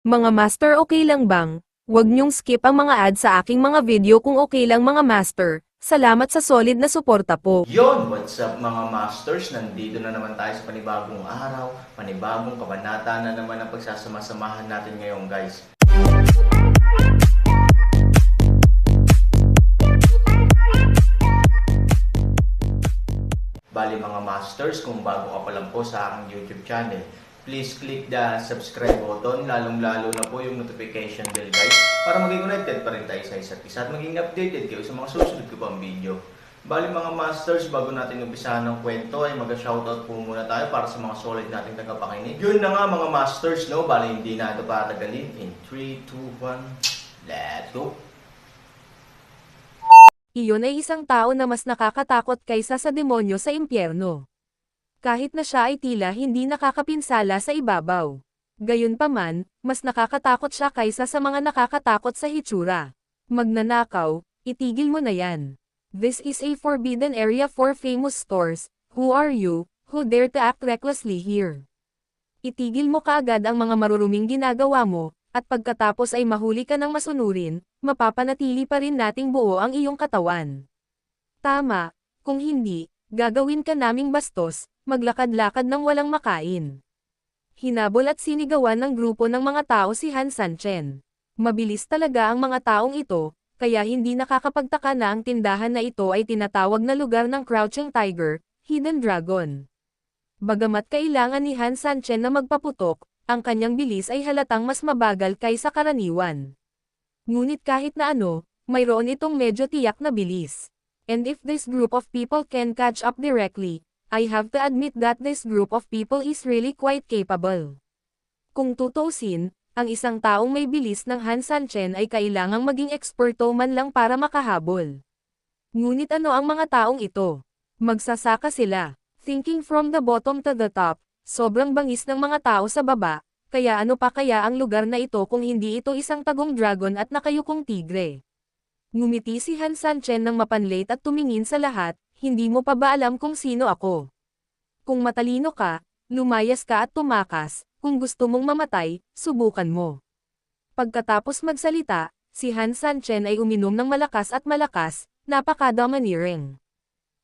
Mga master, okay lang bang? Huwag niyong skip ang mga ad sa aking mga video kung okay lang mga master. Salamat sa solid na suporta po. Yon, what's up mga masters? Nandito na naman tayo sa panibagong araw, panibagong kabanata na naman ang pagsasama-samahan natin ngayon guys. Bali mga masters, kung bago ka pa lang po sa aking YouTube channel, please click the subscribe button, lalong-lalo na po yung notification bell guys, para maging connected pa rin tayo sa isa't isa at maging updated kayo sa mga susunod ko pang video. Bali mga masters, bago natin umpisahan ng kwento ay mag-shoutout po muna tayo para sa mga solid nating tagapakinig. Yun na nga mga masters, no? Bali hindi na ito patagalin. In 3, 2, 1, let's go! Iyon ay isang tao na mas nakakatakot kaysa sa demonyo sa impyerno. Kahit na siya ay tila hindi nakakapinsala sa ibabaw. Gayunpaman, mas nakakatakot siya kaysa sa mga nakakatakot sa hitsura. Magnanakaw, itigil mo na yan. This is a forbidden area for famous stores. Who are you, who dare to act recklessly here? Itigil mo kaagad ang mga maruruming ginagawa mo, at pagkatapos ay mahuli ka ng masunurin, mapapanatili pa rin nating buo ang iyong katawan. Tama, kung hindi, gagawin ka naming bastos, maglakad-lakad ng walang makain. Hinabol at sinigawan ng grupo ng mga tao si Han Sanchen. Mabilis talaga ang mga taong ito, kaya hindi nakakapagtaka na ang tindahan na ito ay tinatawag na lugar ng Crouching Tiger, Hidden Dragon. Bagamat kailangan ni Han Sanchen na magpaputok, ang kanyang bilis ay halatang mas mabagal kaysa karaniwan. Ngunit kahit na ano, mayroon itong medyo tiyak na bilis. And if this group of people can catch up directly, I have to admit that this group of people is really quite capable. Kung tutuusin, ang isang taong may bilis ng Han Sanchen ay kailangang maging eksperto man lang para makahabol. Ngunit ano ang mga taong ito? Magsasaka sila. Thinking from the bottom to the top, sobrang bangis ng mga tao sa baba, kaya ano pa kaya ang lugar na ito kung hindi ito isang tagong dragon at nakayukong tigre? Ngumiti si Han Sanchen ng mapanlate at tumingin sa lahat, hindi mo pa ba alam kung sino ako? Kung matalino ka, lumayas ka at tumakas, kung gusto mong mamatay, subukan mo. Pagkatapos magsalita, si Han Sanchen ay uminom ng malakas at malakas, napaka-domineering.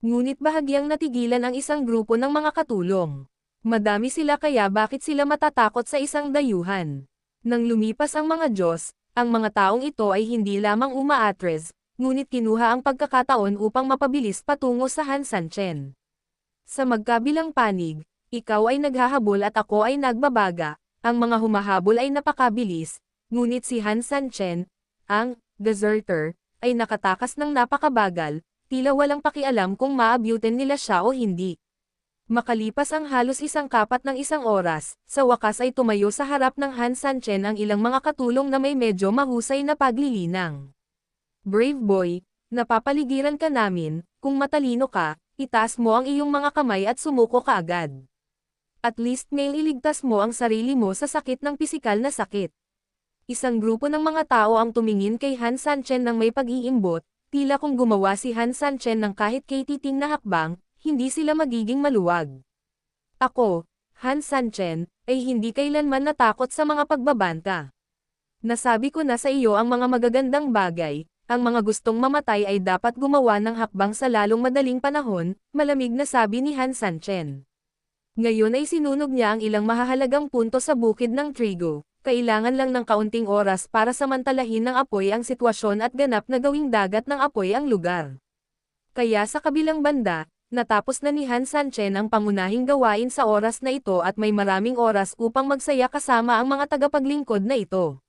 Ngunit bahagyang natigilan ang isang grupo ng mga katulong. Madami sila kaya bakit sila matatakot sa isang dayuhan? Nang lumipas ang mga Diyos, ang mga taong ito ay hindi lamang umaatres, ngunit kinuha ang pagkakataon upang mapabilis patungo sa Han Sanchen. Sa magkabilang panig, ikaw ay naghahabol at ako ay nagbabaga, ang mga humahabol ay napakabilis, ngunit si Han Sanchen, ang deserter, ay nakatakas ng napakabagal, tila walang pakialam kung maabutin nila siya o hindi. Makalipas ang halos isang kapat ng isang oras, sa wakas ay tumayo sa harap ng Han Sanchen ang ilang mga katulong na may medyo mahusay na paglilinang. Brave boy, napapaligiran ka namin, kung matalino ka, itaas mo ang iyong mga kamay at sumuko ka agad. At least may iligtas mo ang sarili mo sa sakit ng pisikal na sakit. Isang grupo ng mga tao ang tumingin kay Han Sanchen ng may pag-iimbot, tila kung gumawa si Han Sanchen ng kahit kay titing na hakbang, hindi sila magiging maluwag. Ako, Han Sanchen, ay hindi kailanman natakot sa mga pagbabanta. Nasabi ko na sa iyo ang mga magagandang bagay, ang mga gustong mamatay ay dapat gumawa ng hakbang sa lalong madaling panahon, malamig na sabi ni Han Sanchen. Ngayon ay sinunog niya ang ilang mahahalagang punto sa bukid ng trigo, kailangan lang ng kaunting oras para samantalahin ng apoy ang sitwasyon at ganap na gawing dagat ng apoy ang lugar. Kaya sa kabilang banda, natapos na ni Han Sanchen ang pangunahing gawain sa oras na ito at may maraming oras upang magsaya kasama ang mga tagapaglingkod na ito.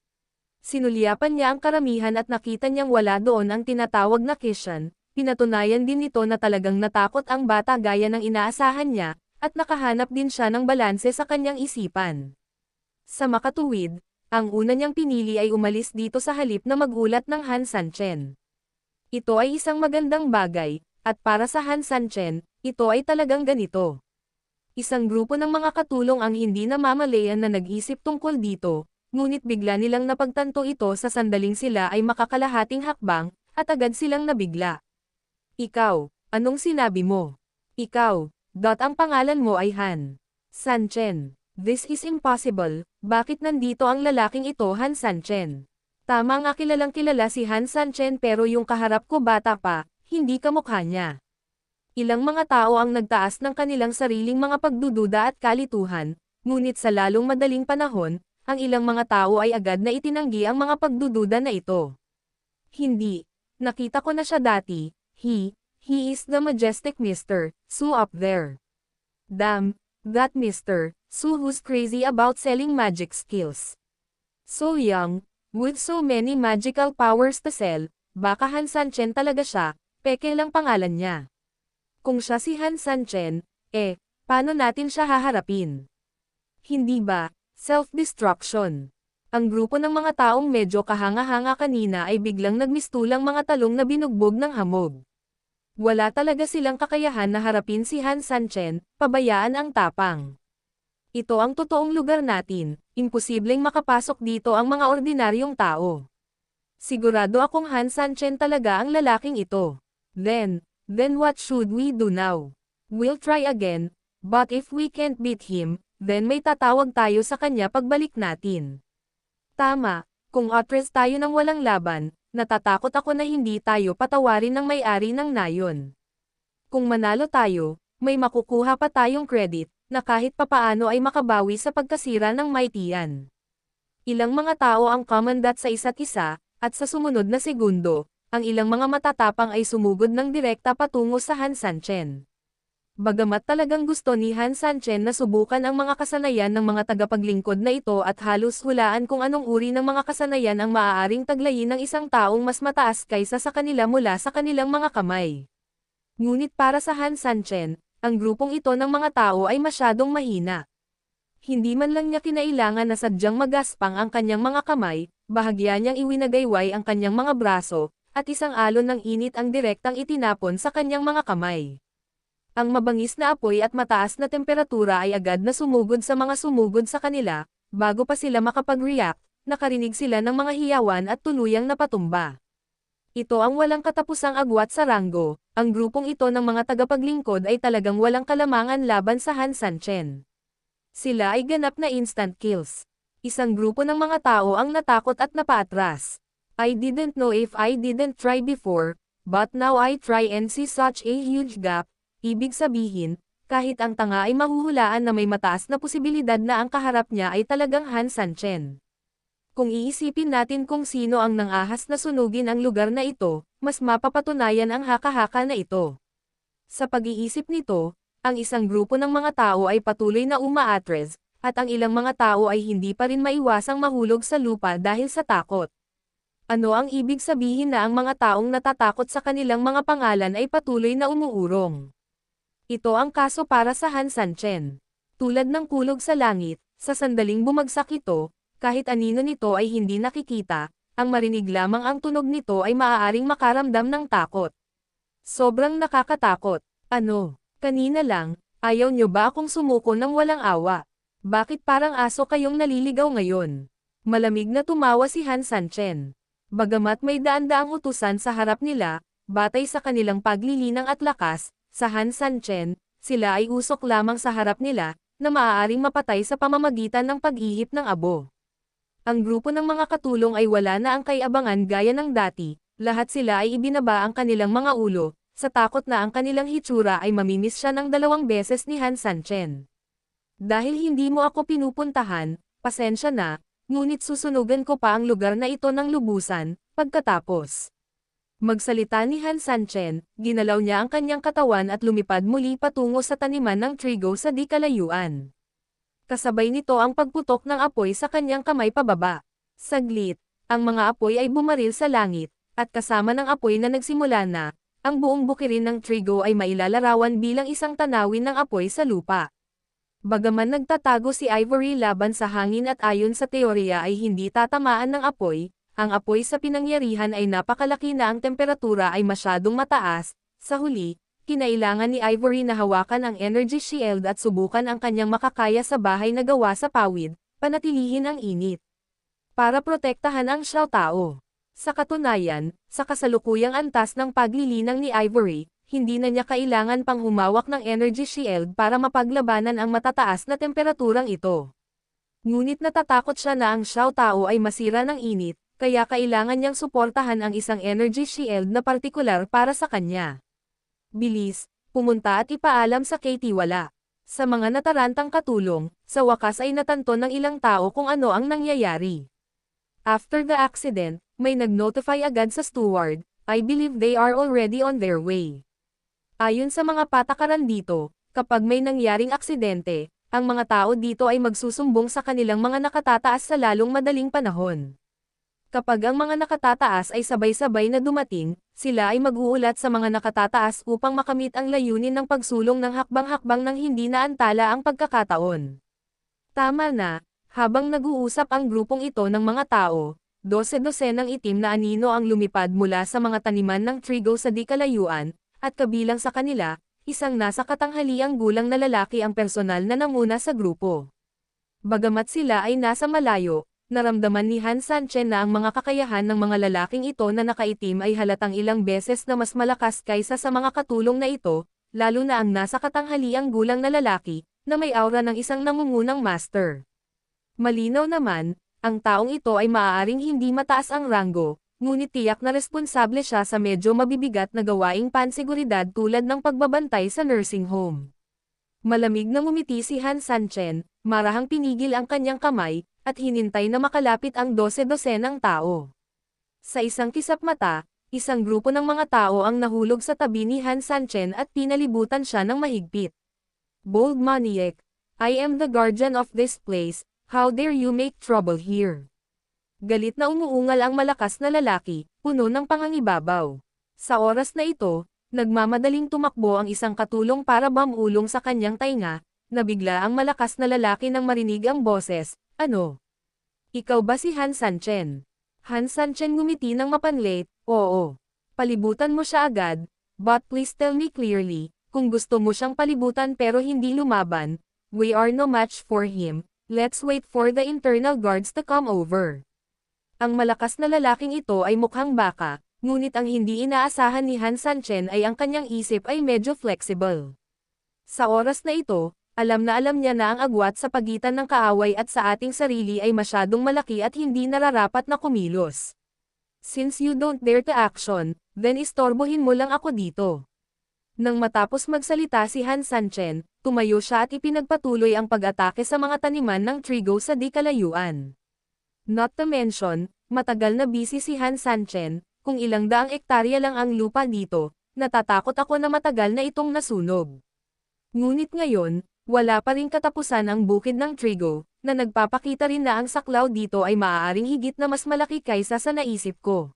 Sinulyapan niya ang karamihan at nakita niyang wala doon ang tinatawag na Kishan, pinatunayan din nito na talagang natakot ang bata gaya ng inaasahan niya, at nakahanap din siya ng balanse sa kanyang isipan. Sa makatuwid, ang una niyang pinili ay umalis dito sa halip na magulat ng Han Sanchen. Ito ay isang magandang bagay, at para sa Han Sanchen, ito ay talagang ganito. Isang grupo ng mga katulong ang hindi namamalayan na nag-isip tungkol dito, ngunit bigla nilang napagtanto ito sa sandaling sila ay makakalahating hakbang, at agad silang nabigla. Ikaw, anong sinabi mo? Ikaw, ang pangalan mo ay Han Sanchen. This is impossible, bakit nandito ang lalaking ito Han Sanchen? Tama nga kilalang kilala si Han Sanchen pero yung kaharap ko bata pa, hindi kamukha niya. Ilang mga tao ang nagtaas ng kanilang sariling mga pagdududa at kalituhan, ngunit sa lalong madaling panahon, ang ilang mga tao ay agad na itinanggi ang mga pagdududa na ito. Hindi. Nakita ko na siya dati. He is the majestic Mr. Su up there. Damn, that Mr. Su who's crazy about selling magic skills. So young, with so many magical powers to sell, baka Han Sanchen talaga siya, peke lang pangalan niya. Kung siya si Han Sanchen, paano natin siya haharapin? Hindi ba, self-destruction? Ang grupo ng mga taong medyo kahanga-hanga kanina ay biglang nagmistulang mga talong na binugbog ng hamog. Wala talaga silang kakayahan na harapin si Han Sanchen, pabayaan ang tapang. Ito ang totoong lugar natin, imposibleng makapasok dito ang mga ordinaryong tao. Sigurado akong Han Sanchen talaga ang lalaking ito. Then what should we do now? We'll try again, but if we can't beat him, then may tatawag tayo sa kanya pagbalik natin. Tama, kung atras tayo ng walang laban, natatakot ako na hindi tayo patawarin ng may-ari ng nayon. Kung manalo tayo, may makukuha pa tayong credit, na kahit papaano ay makabawi sa pagkasira ng Mightian. Ilang mga tao ang commandant sa isa't isa, at sa sumunod na segundo, ang ilang mga matatapang ay sumugod ng direkta patungo sa Han Sanchen. Bagamat talagang gusto ni Han Sanchen na subukan ang mga kasanayan ng mga tagapaglingkod na ito at halos hulaan kung anong uri ng mga kasanayan ang maaaring taglayin ng isang taong mas mataas kaysa sa kanila mula sa kanilang mga kamay. Ngunit para sa Han Sanchen, ang grupong ito ng mga tao ay masyadong mahina. Hindi man lang niya kinailangan na sadyang magaspang ang kanyang mga kamay, bahagya niyang iwinagayway ang kanyang mga braso, at isang alon ng init ang direktang itinapon sa kanyang mga kamay. Ang mabangis na apoy at mataas na temperatura ay agad na sumugod sa mga sumugod sa kanila, bago pa sila makapag-react, nakarinig sila ng mga hiyawan at tuluyang napatumba. Ito ang walang katapusang agwat sa Rango, ang grupong ito ng mga tagapaglingkod ay talagang walang kalamangan laban sa Han Sanchen. Sila ay ganap na instant kills. Isang grupo ng mga tao ang natakot at napaatras. I didn't know if I didn't try before, but now I try and see such a huge gap. Ibig sabihin, kahit ang tanga ay mahuhulaan na may mataas na posibilidad na ang kaharap niya ay talagang Han Sanchen. Kung iisipin natin kung sino ang nangahas na sunugin ang lugar na ito, mas mapapatunayan ang haka-haka na ito. Sa pag-iisip nito, ang isang grupo ng mga tao ay patuloy na umaatres, at ang ilang mga tao ay hindi pa rin maiwasang mahulog sa lupa dahil sa takot. Ano ang ibig sabihin na ang mga taong natatakot sa kanilang mga pangalan ay patuloy na umuurong? Ito ang kaso para sa Han Sanchen. Tulad ng kulog sa langit, sa sandaling bumagsak ito, kahit anino nito ay hindi nakikita, ang marinig lamang ang tunog nito ay maaaring makaramdam ng takot. Sobrang nakakatakot. Ano? Kanina lang, ayaw nyo ba akong sumuko ng walang awa? Bakit parang aso kayong naliligaw ngayon? Malamig na tumawa si Han Sanchen. Bagamat may daan-daang utusan sa harap nila, batay sa kanilang paglilinang at lakas, sa Han Sanchen, sila ay usok lamang sa harap nila, na maaaring mapatay sa pamamagitan ng pag-ihip ng abo. Ang grupo ng mga katulong ay wala na ang kay-abangan gaya ng dati, lahat sila ay ibinaba ang kanilang mga ulo, sa takot na ang kanilang hitsura ay mamimiss siya ng 2 beses ni Han Sanchen. Dahil hindi mo ako pinupuntahan, pasensya na, ngunit susunugan ko pa ang lugar na ito ng lubusan, pagkatapos. Magsalita ni Han Sanchen, ginalaw niya ang kanyang katawan at lumipad muli patungo sa taniman ng trigo sa di kalayuan. Kasabay nito ang pagputok ng apoy sa kanyang kamay pababa. Saglit, ang mga apoy ay bumaril sa langit, at kasama ng apoy na nagsimula na, ang buong bukirin ng trigo ay mailalarawan bilang isang tanawin ng apoy sa lupa. Bagaman nagtatago si Ivory laban sa hangin at ayon sa teorya ay hindi tatamaan ng apoy, ang apoy sa pinangyarihan ay napakalaki na ang temperatura ay masyadong mataas. Sa huli, kinailangan ni Ivory na hawakan ang energy shield at subukan ang kanyang makakaya sa bahay na gawa sa pawid, panatilihin ang init. Para protektahan ang Xiao Tao. Sa katunayan, sa kasalukuyang antas ng paglilinang ni Ivory, hindi na niya kailangan pang humawak ng energy shield para mapaglabanan ang matataas na temperaturang ito. Ngunit natatakot siya na ang Xiao Tao ay masira ng init, kaya kailangan niyang suportahan ang isang energy shield na partikular para sa kanya. Bilis, pumunta at ipaalam sa Katie wala. Sa mga natarantang katulong, sa wakas ay natanto ng ilang tao kung ano ang nangyayari. After the accident, may nag-notify agad sa steward, I believe they are already on their way. Ayon sa mga patakaran dito, kapag may nangyaring aksidente, ang mga tao dito ay magsusumbong sa kanilang mga nakatataas sa lalong madaling panahon. Kapag ang mga nakatataas ay sabay-sabay na dumating, sila ay mag-uulat sa mga nakatataas upang makamit ang layunin ng pagsulong ng hakbang-hakbang nang hindi naantala ang pagkakataon. Tama na, habang nag-uusap ang grupong ito ng mga tao, 12-dosenang itim na anino ang lumipad mula sa mga taniman ng trigo sa di kalayuan, at kabilang sa kanila, isang nasa katanghaliang gulang na lalaki ang personal na namuna sa grupo. Bagamat sila ay nasa malayo, naramdaman ni Han Sanchen na ang mga kakayahan ng mga lalaking ito na nakaitim ay halatang ilang beses na mas malakas kaysa sa mga katulong na ito, lalo na ang nasa katanghaliang gulang na lalaki, na may aura ng isang nangungunang master. Malinaw naman, ang taong ito ay maaaring hindi mataas ang ranggo, ngunit tiyak na responsable siya sa medyo mabibigat na gawaing pansiguridad tulad ng pagbabantay sa nursing home. Malamig na ngumiti si Han Sanchen, marahang pinigil ang kanyang kamay, at hinintay na makalapit ang 12-dosenang tao. Sa isang kisap mata, isang grupo ng mga tao ang nahulog sa tabi ni Han Sanchen at pinalibutan siya ng mahigpit. Bold maniac, I am the guardian of this place, how dare you make trouble here? Galit na umuungal ang malakas na lalaki, puno ng pangangibabaw. Sa oras na ito, nagmamadaling tumakbo ang isang katulong para bamulong sa kanyang tainga, nabigla ang malakas na lalaki nang marinig ang boses, ano? Ikaw ba si Han Sanchen? Han Sanchen ngumiti ng mapanlit, oo. Palibutan mo siya agad, but please tell me clearly, kung gusto mo siyang palibutan pero hindi lumaban, we are no match for him, let's wait for the internal guards to come over. Ang malakas na lalaking ito ay mukhang baka, ngunit ang hindi inaasahan ni Han Sanchen ay ang kanyang isip ay medyo flexible. Sa oras na ito, alam niya na ang agwat sa pagitan ng kaaway at sa ating sarili ay masyadong malaki at hindi nararapat na kumilos. Since you don't dare to action, then istorbohin mo lang ako dito. Nang matapos magsalita si Han Sanchen, tumayo siya at ipinagpatuloy ang pag-atake sa mga taniman ng trigo sa di kalayuan. Not to mention, matagal na busy si Han Sanchen, kung ilang daang ektarya lang ang lupa dito, natatakot ako na matagal na itong nasunog. Ngunit ngayon, wala pa ring katapusan ang bukid ng trigo, na nagpapakita rin na ang saklaw dito ay maaaring higit na mas malaki kaysa sa naisip ko.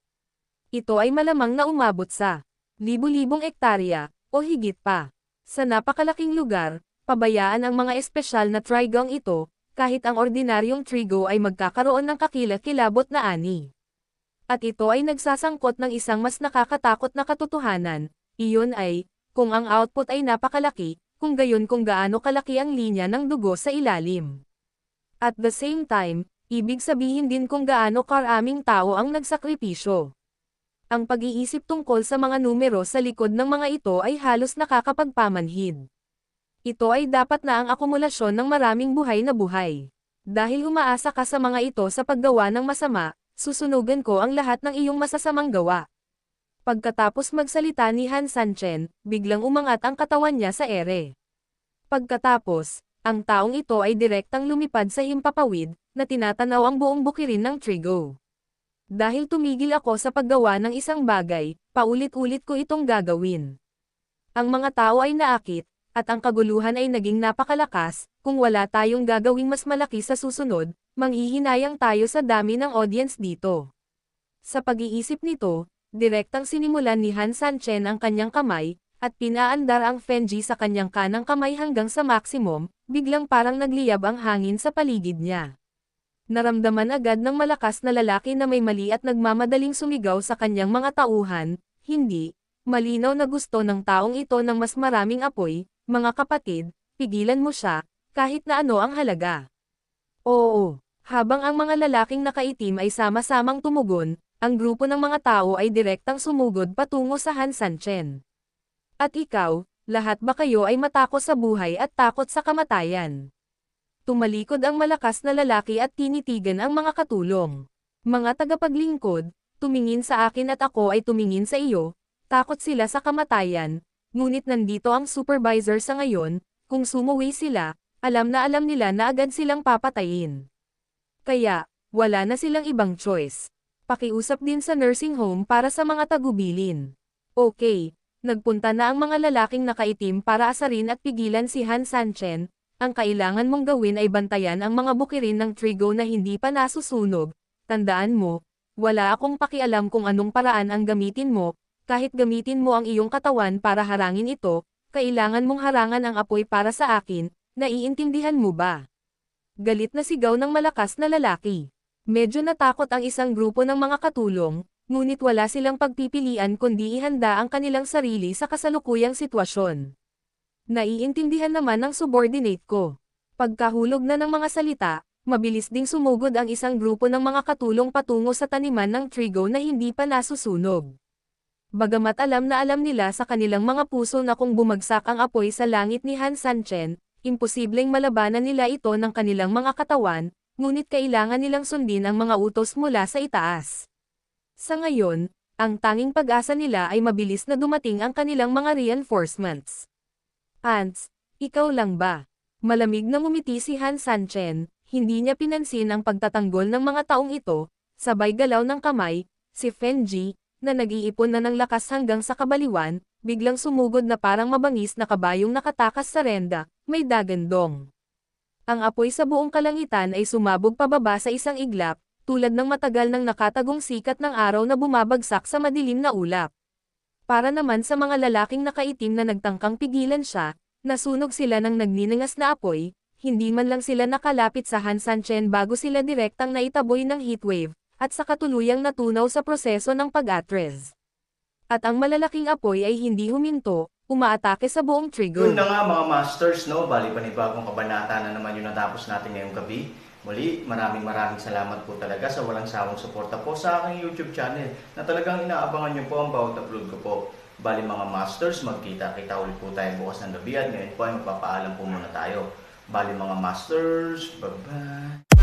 Ito ay malamang na umabot sa libu-libong ektarya, o higit pa. Sa napakalaking lugar, pabayaan ang mga espesyal na trigong ito, kahit ang ordinaryong trigo ay magkakaroon ng kakilakilabot na ani. At ito ay nagsasangkot ng isang mas nakakatakot na katotohanan, iyon ay, kung ang output ay napakalaki, kung gayon kung gaano kalaki ang linya ng dugo sa ilalim. At the same time, ibig sabihin din kung gaano karaming tao ang nagsakripisyo. Ang pag-iisip tungkol sa mga numero sa likod ng mga ito ay halos nakakapagpamanhid. Ito ay dapat na ang akumulasyon ng maraming buhay na buhay. Dahil umaasa ka sa mga ito sa paggawa ng masama, susunugan ko ang lahat ng iyong masasamang gawa. Pagkatapos magsalita ni Han Sanchen, biglang umangat ang katawan niya sa ere. Pagkatapos, ang taong ito ay direktang lumipad sa himpapawid, na tinatanaw ang buong bukirin ng trigo. Dahil tumigil ako sa paggawa ng isang bagay, paulit-ulit ko itong gagawin. Ang mga tao ay naakit, at ang kaguluhan ay naging napakalakas, kung wala tayong gagawing mas malaki sa susunod, manghihinayang tayo sa dami ng audience dito. Sa pag-iisip nito, direktang sinimulan ni Han Sanchen ang kanyang kamay, at pinaandar ang Fenji sa kanyang kanang kamay hanggang sa maximum, biglang parang nagliyab ang hangin sa paligid niya. Naramdaman agad ng malakas na lalaki na may mali at nagmamadaling sumigaw sa kanyang mga tauhan, hindi, malinaw na gusto ng taong ito ng mas maraming apoy, mga kapatid, pigilan mo siya, kahit na ano ang halaga. Oo, habang ang mga lalaking nakaitim ay sama-samang tumugon, ang grupo ng mga tao ay direktang sumugod patungo sa Han Sanchen. At ikaw, lahat ba kayo ay matakot sa buhay at takot sa kamatayan? Tumalikod ang malakas na lalaki at tinitigan ang mga katulong. Mga tagapaglingkod, tumingin sa akin at ako ay tumingin sa iyo, takot sila sa kamatayan, ngunit nandito ang supervisor sa ngayon, kung sumuwi sila, alam nila na agad silang papatayin. Kaya, wala na silang ibang choice. Pakiusap din sa nursing home para sa mga tagubilin. Okay. Nagpunta na ang mga lalaking nakaitim para asarin at pigilan si Han Sanchen. Ang kailangan mong gawin ay bantayan ang mga bukirin ng trigo na hindi pa nasusunog. Tandaan mo, wala akong pakialam kung anong paraan ang gamitin mo, kahit gamitin mo ang iyong katawan para harangin ito, kailangan mong harangan ang apoy para sa akin, naiintindihan mo ba? Galit na sigaw ng malakas na lalaki. Medyo natakot ang isang grupo ng mga katulong, ngunit wala silang pagpipilian kundi ihanda ang kanilang sarili sa kasalukuyang sitwasyon. Naiintindihan naman ng subordinate ko. Pagkahulog na ng mga salita, mabilis ding sumugod ang isang grupo ng mga katulong patungo sa taniman ng trigo na hindi pa nasusunog. Bagamat alam nila sa kanilang mga puso na kung bumagsak ang apoy sa langit ni Han Sanchen, imposibleng malabanan nila ito ng kanilang mga katawan, ngunit kailangan nilang sundin ang mga utos mula sa itaas. Sa ngayon, ang tanging pag-asa nila ay mabilis na dumating ang kanilang mga reinforcements. Ants, ikaw lang ba? Malamig na ngumiti si Han Sanchen, hindi niya pinansin ang pagtatanggol ng mga taong ito, sabay galaw ng kamay, si Fenji, na nag-iipon na ng lakas hanggang sa kabaliwan, biglang sumugod na parang mabangis na kabayong nakatakas sa renda, may dagandong. Ang apoy sa buong kalangitan ay sumabog pababa sa isang iglap, tulad ng matagal nang nakatagong sikat ng araw na bumabagsak sa madilim na ulap. Para naman sa mga lalaking nakaitim na nagtangkang pigilan siya, nasunog sila ng nagniningas na apoy, hindi man lang sila nakalapit sa Han Sanchen bago sila direktang naitaboy ng heatwave, at sa katuluyang natunaw sa proseso ng pag-atres. At ang malalaking apoy ay hindi huminto, umaatake sa buong trigo. Yun na nga mga masters, no? Bali panibagong kabanata na naman yung natapos natin ngayong gabi. Muli, maraming salamat po talaga sa walang sawang suporta po sa aking YouTube channel na talagang inaabangan nyo po ang bawat upload ko po. Bali mga masters, magkita-kita ulit po tayo bukas ng gabi at ngayon po ay magpapaalam po muna tayo. Bali mga masters, bye-bye!